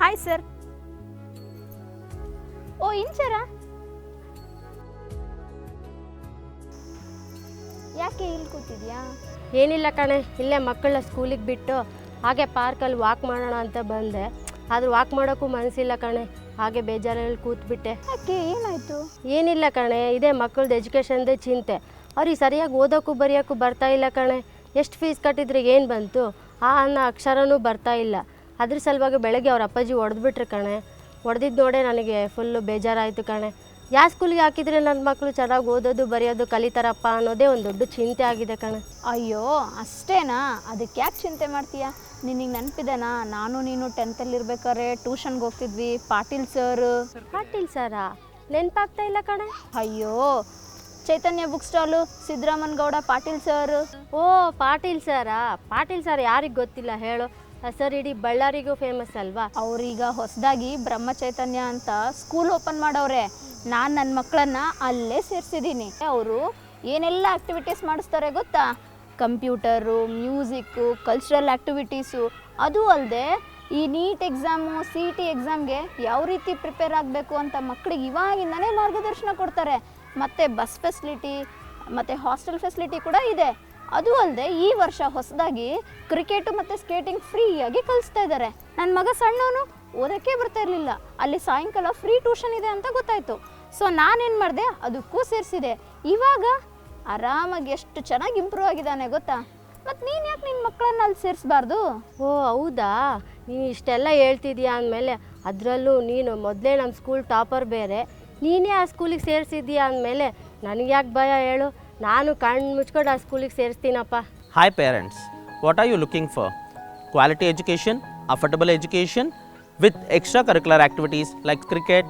Hi sir. ಓ ಇಂಚರ, ಯಾಕೆ ಇಲ್ಲಿ ಕೂತಿದ್ಯಾ? ಏನಿಲ್ಲ ಕಣೆ, ಇಲ್ಲೇ ಮಕ್ಕಳ ಸ್ಕೂಲಿಗೆ ಬಿಟ್ಟು ಹಾಗೆ ಪಾರ್ಕಲ್ಲಿ ವಾಕ್ ಮಾಡೋಣ ಅಂತ ಬಂದೆ. ಆದ್ರೆ ವಾಕ್ ಮಾಡೋಕ್ಕೂ ಮನಸ್ಸಿಲ್ಲ ಕಣೆ, ಹಾಗೆ ಬೇಜಾರಲ್ಲಿ ಕೂತ್ಬಿಟ್ಟೆ. ಯಾಕೆ, ಏನಾಯಿತು? ಏನಿಲ್ಲ ಕಣೆ, ಇದೇ ಮಕ್ಕಳದ್ದು ಎಜುಕೇಷನ್ದೇ ಚಿಂತೆ. ಅವ್ರಿಗೆ ಸರಿಯಾಗಿ ಓದೋಕ್ಕೂ ಬರೆಯೋಕ್ಕೂ ಬರ್ತಾ ಇಲ್ಲ ಕಣೆ. ಎಷ್ಟು ಫೀಸ್ ಕಟ್ಟಿದ್ರೆ ಏನು ಬಂತು? ಆ ಅನ್ನೋ ಅಕ್ಷರನೂ ಬರ್ತಾ ಇಲ್ಲ. ಅದ್ರ ಸಲುವಾಗಿ ಬೆಳಗ್ಗೆ ಅವ್ರ ಅಪ್ಪಾಜಿ ಹೊಡೆದ್ಬಿಟ್ರೆ ಕಣೆ. ಹೊಡೆದಿದ್ದು ನೋಡೇ ನನಗೆ ಫುಲ್ಲು ಬೇಜಾರಾಯಿತು ಕಣೆ. ಯಾವ ಸ್ಕೂಲಿಗೆ ಹಾಕಿದರೆ ನನ್ನ ಮಕ್ಕಳು ಚೆನ್ನಾಗಿ ಓದೋದು ಬರೆಯೋದು ಕಲಿತಾರಪ್ಪ ಅನ್ನೋದೇ ಒಂದು ದೊಡ್ಡ ಚಿಂತೆ ಆಗಿದೆ ಕಣೆ. ಅಯ್ಯೋ ಅಷ್ಟೇನಾ? ಅದಕ್ಕೆ ಯಾಕೆ ಚಿಂತೆ ಮಾಡ್ತೀಯಾ? ನಿನಗೆ ನೆನಪಿದೆನಾ, ನಾನು ನೀನು 10th ಇರ್ಬೇಕಾದ್ರೆ ಟ್ಯೂಷನ್ಗೆ ಹೋಗ್ತಿದ್ವಿ, ಪಾಟೀಲ್ ಸರ್. ಪಾಟೀಲ್ ಸರಾ? ನೆನಪಾಗ್ತಾ ಇಲ್ಲ ಕಣೆ. ಅಯ್ಯೋ, Chaitanya book stall, Siddaraman Gowda Patil sir. ಓ ಪಾಟೀಲ್ ಸರಾ? ಪಾಟೀಲ್ ಸರ್ ಯಾರಿಗೆ ಗೊತ್ತಿಲ್ಲ ಹೇಳು. ಸರ್ ಇಡೀ ಬಳ್ಳಾರಿಗೂ ಫೇಮಸ್ ಅಲ್ವಾ. ಅವ್ರೀಗ ಹೊಸದಾಗಿ ಬ್ರಹ್ಮ ಚೈತನ್ಯ ಅಂತ ಸ್ಕೂಲ್ ಓಪನ್ ಮಾಡವ್ರೆ. ನಾನು ನನ್ನ ಮಕ್ಕಳನ್ನ ಅಲ್ಲೇ ಸೇರಿಸಿದ್ದೀನಿ. ಅವರು ಏನೆಲ್ಲ ಆ್ಯಕ್ಟಿವಿಟೀಸ್ ಮಾಡಿಸ್ತಾರೆ ಗೊತ್ತಾ? Computer, music, cultural activities. ಅದು ಅಲ್ಲದೆ ಈ ನೀಟ್ ಎಕ್ಸಾಮು, CET ಎಕ್ಸಾಮ್ಗೆ ಯಾವ ರೀತಿ ಪ್ರಿಪೇರ್ ಆಗಬೇಕು ಅಂತ ಮಕ್ಕಳಿಗೆ ಇವಾಗಿಂದನೇ ಮಾರ್ಗದರ್ಶನ ಕೊಡ್ತಾರೆ. ಮತ್ತು ಬಸ್ ಫೆಸಿಲಿಟಿ ಮತ್ತು ಹಾಸ್ಟೆಲ್ ಫೆಸಿಲಿಟಿ ಕೂಡ ಇದೆ. ಅದು ಅಲ್ಲದೆ ಈ ವರ್ಷ ಹೊಸದಾಗಿ ಕ್ರಿಕೆಟು ಮತ್ತು ಸ್ಕೇಟಿಂಗ್ ಫ್ರೀಯಾಗಿ ಕಲಿಸ್ತಾ ಇದ್ದಾರೆ. ನನ್ನ ಮಗ ಸಣ್ಣವನು ಓದೋಕ್ಕೆ ಬರ್ತಾ ಇರಲಿಲ್ಲ, ಅಲ್ಲಿ ಸಾಯಂಕಾಲ ಫ್ರೀ ಟ್ಯೂಷನ್ ಇದೆ ಅಂತ ಗೊತ್ತಾಯಿತು. ಸೊ ನಾನೇನು ಮಾಡಿದೆ, ಅದಕ್ಕೂ ಸೇರಿಸಿದೆ. ಇವಾಗ ಆರಾಮಾಗಿ ಎಷ್ಟು ಚೆನ್ನಾಗಿ ಇಂಪ್ರೂವ್ ಆಗಿದ್ದಾನೆ ಗೊತ್ತಾ? ಮತ್ತು ನೀನು ಯಾಕೆ ನಿನ್ನ ಮಕ್ಕಳನ್ನ ಅಲ್ಲಿ ಸೇರಿಸಬಾರ್ದು? ಓ ಹೌದಾ? ನೀನು ಇಷ್ಟೆಲ್ಲ ಹೇಳ್ತಿದ್ಯಾ ಅಂದಮೇಲೆ, ಅದರಲ್ಲೂ ನೀನು ಮೊದಲೇ ನಮ್ಮ ಸ್ಕೂಲ್ ಟಾಪರ್ ಬೇರೆ, ನೀನೇ ಆ ಸ್ಕೂಲಿಗೆ ಸೇರಿಸಿದ್ಯಾ ಅಂದಮೇಲೆ ನನಗೆ ಯಾಕೆ ಭಯ ಹೇಳು? ನಾನು ಕಣ್ಣು ಮುಚ್ಕೊಂಡು ಆ ಸ್ಕೂಲಿಗೆ ಸೇರಿಸ್ತೀನಪ್ಪ. Hi parents, what are you looking for? Quality education, affordable education with extracurricular activities like cricket,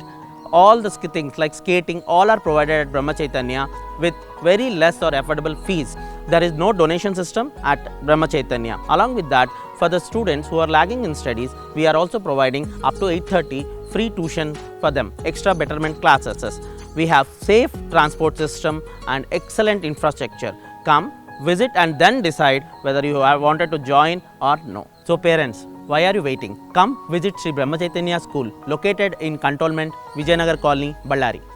all the things like skating, all are provided at Brahma Chaitanya with very less or affordable fees. There is no donation system at Brahma Chaitanya. Along with that, for the students who are lagging in studies, we are also providing up to 8:30 free tuition for them, extra betterment classes. We have safe transport system and excellent infrastructure. Come, visit and then decide whether you have wanted to join or no. So parents, why are you waiting? Come visit Sri Brahma Chaitanya School located in Cantonment, Vijayanagar Colony, Ballari.